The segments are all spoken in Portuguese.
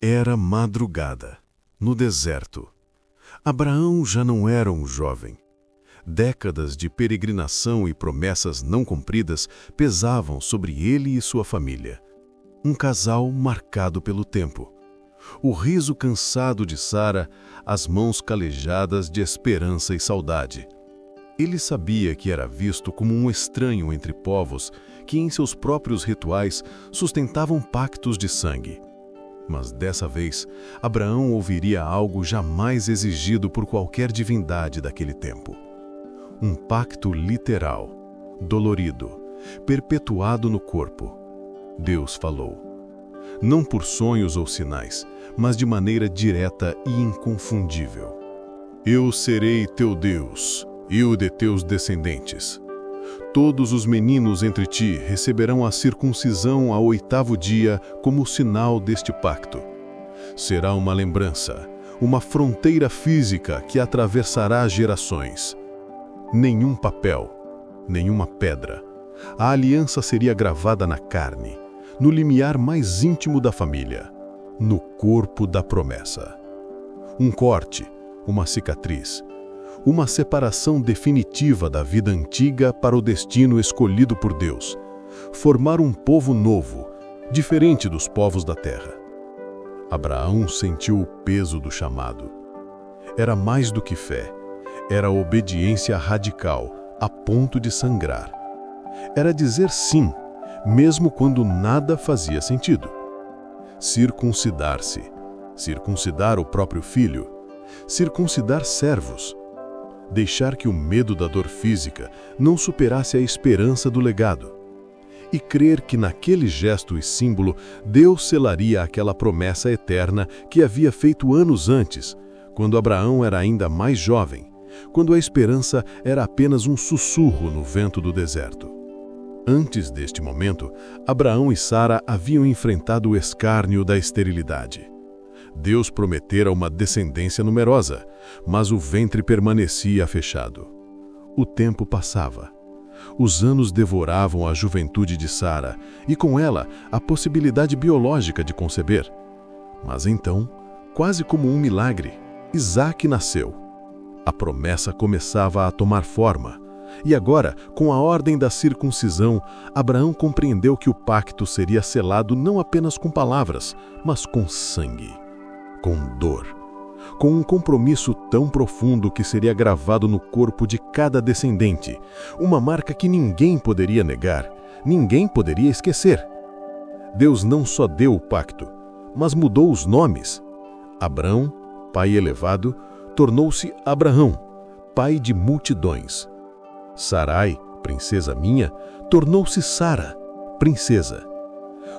Era madrugada, no deserto. Abraão já não era um jovem. Décadas de peregrinação e promessas não cumpridas pesavam sobre ele e sua família. Um casal marcado pelo tempo. O riso cansado de Sara, as mãos calejadas de esperança e saudade. Ele sabia que era visto como um estranho entre povos que em seus próprios rituais sustentavam pactos de sangue. Mas dessa vez, Abraão ouviria algo jamais exigido por qualquer divindade daquele tempo. Um pacto literal, dolorido, perpetuado no corpo. Deus falou. Não por sonhos ou sinais, mas de maneira direta e inconfundível. Eu serei teu Deus, e o de teus descendentes. Todos os meninos entre ti receberão a circuncisão ao 8º dia como sinal deste pacto. Será uma lembrança, uma fronteira física que atravessará gerações. Nenhum papel, nenhuma pedra. A aliança seria gravada na carne, no limiar mais íntimo da família, no corpo da promessa. Um corte, uma cicatriz, uma separação definitiva da vida antiga para o destino escolhido por Deus. Formar um povo novo, diferente dos povos da terra. Abraão sentiu o peso do chamado. Era mais do que fé. Era obediência radical, a ponto de sangrar. Era dizer sim, mesmo quando nada fazia sentido. Circuncidar-se, circuncidar o próprio filho, circuncidar servos. Deixar que o medo da dor física não superasse a esperança do legado. E crer que naquele gesto e símbolo Deus selaria aquela promessa eterna que havia feito anos antes, quando Abraão era ainda mais jovem, quando a esperança era apenas um sussurro no vento do deserto. Antes deste momento, Abraão e Sara haviam enfrentado o escárnio da esterilidade. Deus prometera uma descendência numerosa, mas o ventre permanecia fechado. O tempo passava. Os anos devoravam a juventude de Sara e, com ela, a possibilidade biológica de conceber. Mas então, quase como um milagre, Isaque nasceu. A promessa começava a tomar forma. E agora, com a ordem da circuncisão, Abraão compreendeu que o pacto seria selado não apenas com palavras, mas com sangue. Com dor, com um compromisso tão profundo que seria gravado no corpo de cada descendente, uma marca que ninguém poderia negar, ninguém poderia esquecer. Deus não só deu o pacto, mas mudou os nomes. Abrão, pai elevado, tornou-se Abraão, pai de multidões. Sarai, princesa minha, tornou-se Sara, princesa.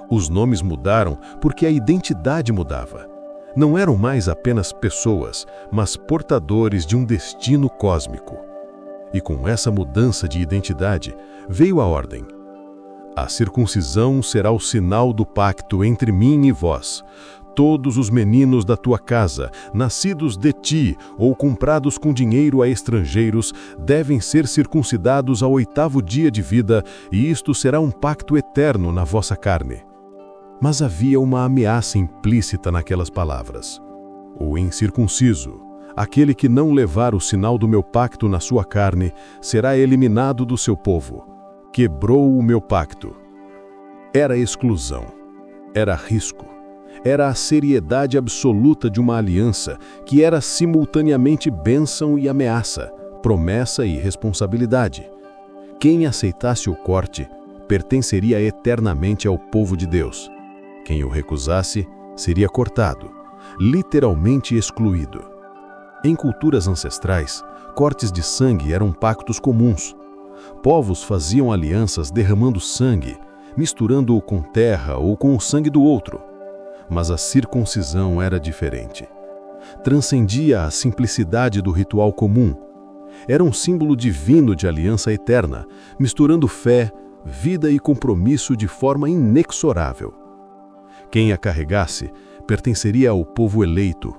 Os nomes mudaram porque a identidade mudava. Não eram mais apenas pessoas, mas portadores de um destino cósmico. E com essa mudança de identidade, veio a ordem. A circuncisão será o sinal do pacto entre mim e vós. Todos os meninos da tua casa, nascidos de ti ou comprados com dinheiro a estrangeiros, devem ser circuncidados ao 8º dia de vida, e isto será um pacto eterno na vossa carne. Mas havia uma ameaça implícita naquelas palavras. O incircunciso, aquele que não levar o sinal do meu pacto na sua carne, será eliminado do seu povo. Quebrou o meu pacto. Era exclusão, era risco, era a seriedade absoluta de uma aliança que era simultaneamente bênção e ameaça, promessa e responsabilidade. Quem aceitasse o corte pertenceria eternamente ao povo de Deus. Quem o recusasse seria cortado, literalmente excluído. Em culturas ancestrais, cortes de sangue eram pactos comuns. Povos faziam alianças derramando sangue, misturando-o com terra ou com o sangue do outro. Mas a circuncisão era diferente. Transcendia a simplicidade do ritual comum. Era um símbolo divino de aliança eterna, misturando fé, vida e compromisso de forma inexorável. Quem a carregasse pertenceria ao povo eleito,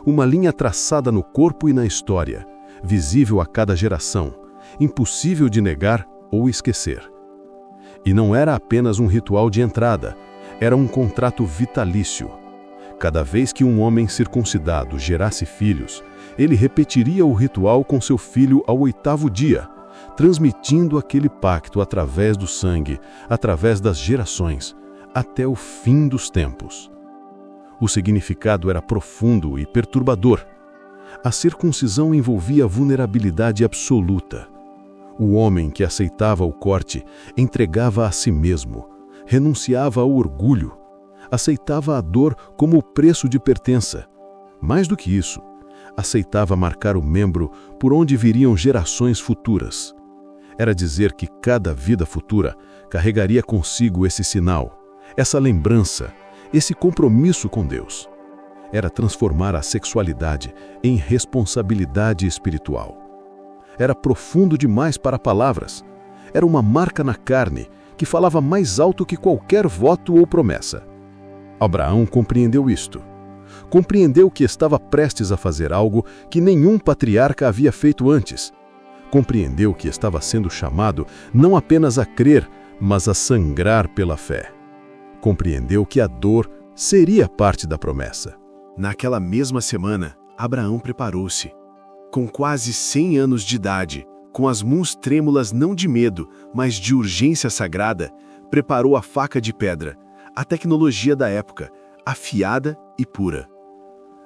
uma linha traçada no corpo e na história, visível a cada geração, impossível de negar ou esquecer. E não era apenas um ritual de entrada, era um contrato vitalício. Cada vez que um homem circuncidado gerasse filhos, ele repetiria o ritual com seu filho ao 8º dia, transmitindo aquele pacto através do sangue, através das gerações, até o fim dos tempos. O significado era profundo e perturbador. A circuncisão envolvia vulnerabilidade absoluta. O homem que aceitava o corte entregava a si mesmo, renunciava ao orgulho, aceitava a dor como o preço de pertença. Mais do que isso, aceitava marcar o membro por onde viriam gerações futuras. Era dizer que cada vida futura carregaria consigo esse sinal, essa lembrança, esse compromisso com Deus. Era transformar a sexualidade em responsabilidade espiritual. Era profundo demais para palavras. Era uma marca na carne que falava mais alto que qualquer voto ou promessa. Abraão compreendeu isto. Compreendeu que estava prestes a fazer algo que nenhum patriarca havia feito antes. Compreendeu que estava sendo chamado não apenas a crer, mas a sangrar pela fé. Compreendeu que a dor seria parte da promessa. Naquela mesma semana, Abraão preparou-se. Com quase 100 anos de idade, com as mãos trêmulas não de medo, mas de urgência sagrada, preparou a faca de pedra, a tecnologia da época, afiada e pura.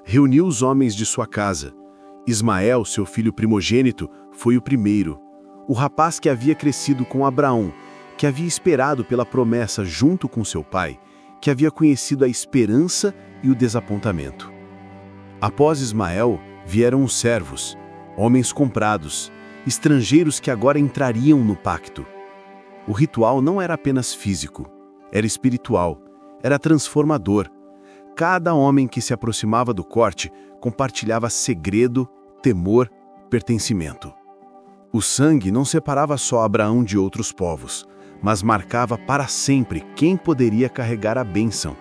Reuniu os homens de sua casa. Ismael, seu filho primogênito, foi o primeiro. O rapaz que havia crescido com Abraão, que havia esperado pela promessa junto com seu pai, que havia conhecido a esperança e o desapontamento. Após Ismael, vieram os servos, homens comprados, estrangeiros que agora entrariam no pacto. O ritual não era apenas físico, era espiritual, era transformador. Cada homem que se aproximava do corte compartilhava segredo, temor, pertencimento. O sangue não separava só Abraão de outros povos, mas marcava para sempre quem poderia carregar a bênção.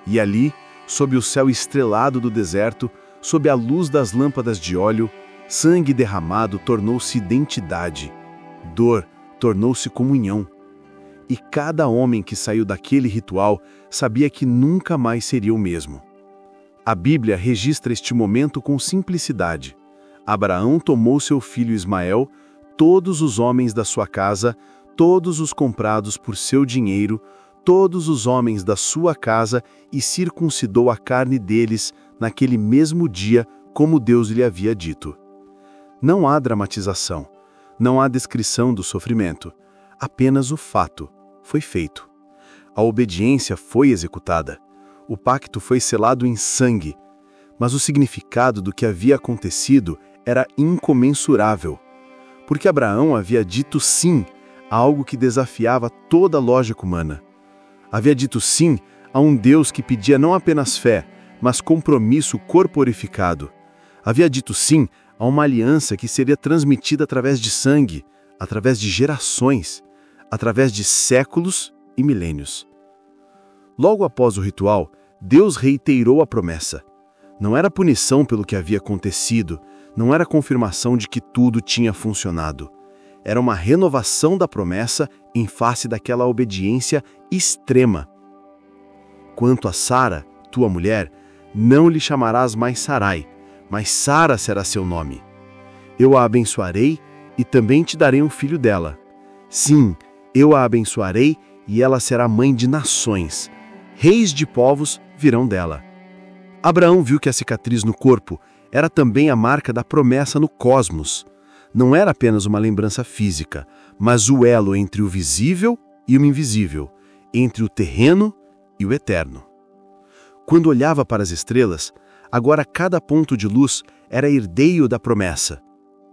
E ali, sob o céu estrelado do deserto, sob a luz das lâmpadas de óleo, sangue derramado tornou-se identidade, dor tornou-se comunhão. E cada homem que saiu daquele ritual sabia que nunca mais seria o mesmo. A Bíblia registra este momento com simplicidade. Abraão tomou seu filho Ismael, todos os homens da sua casa, todos os comprados por seu dinheiro, todos os homens da sua casa, e circuncidou a carne deles naquele mesmo dia, como Deus lhe havia dito. Não há dramatização, não há descrição do sofrimento, apenas o fato. Foi feito. A obediência foi executada. O pacto foi selado em sangue. Mas o significado do que havia acontecido era incomensurável. Porque Abraão havia dito sim a algo que desafiava toda a lógica humana. Havia dito sim a um Deus que pedia não apenas fé, mas compromisso corporificado. Havia dito sim a uma aliança que seria transmitida através de sangue, através de gerações, através de séculos e milênios. Logo após o ritual, Deus reiterou a promessa. Não era punição pelo que havia acontecido, não era confirmação de que tudo tinha funcionado. Era uma renovação da promessa em face daquela obediência extrema. Quanto a Sara, tua mulher, não lhe chamarás mais Sarai, mas Sara será seu nome. Eu a abençoarei e também te darei um filho dela. Sim, eu a abençoarei e ela será mãe de nações. Reis de povos virão dela. Abraão viu que a cicatriz no corpo era também a marca da promessa no cosmos. Não era apenas uma lembrança física, mas o elo entre o visível e o invisível, entre o terreno e o eterno. Quando olhava para as estrelas, agora cada ponto de luz era herdeiro da promessa.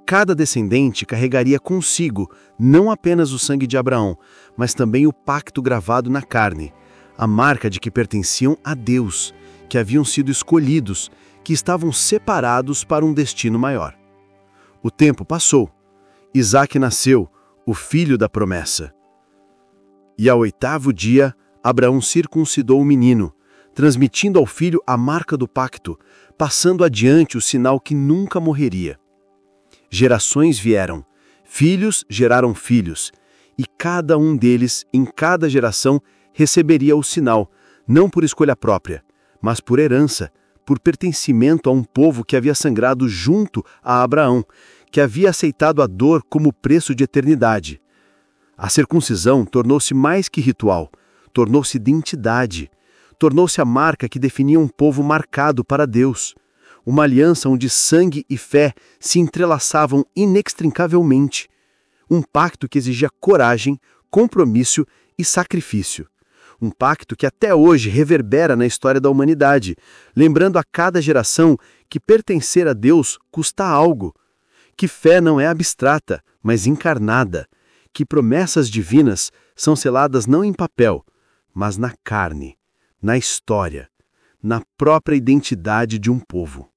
Cada descendente carregaria consigo não apenas o sangue de Abraão, mas também o pacto gravado na carne, a marca de que pertenciam a Deus, que haviam sido escolhidos, que estavam separados para um destino maior. O tempo passou. Isaque nasceu, o filho da promessa. E ao 8º dia, Abraão circuncidou o menino, transmitindo ao filho a marca do pacto, passando adiante o sinal que nunca morreria. Gerações vieram, filhos geraram filhos, e cada um deles, em cada geração, receberia o sinal, não por escolha própria, mas por herança, por pertencimento a um povo que havia sangrado junto a Abraão, que havia aceitado a dor como preço de eternidade. A circuncisão tornou-se mais que ritual, tornou-se identidade, tornou-se a marca que definia um povo marcado para Deus, uma aliança onde sangue e fé se entrelaçavam inextricavelmente, um pacto que exigia coragem, compromisso e sacrifício. Um pacto que até hoje reverbera na história da humanidade, lembrando a cada geração que pertencer a Deus custa algo, que fé não é abstrata, mas encarnada, que promessas divinas são seladas não em papel, mas na carne, na história, na própria identidade de um povo.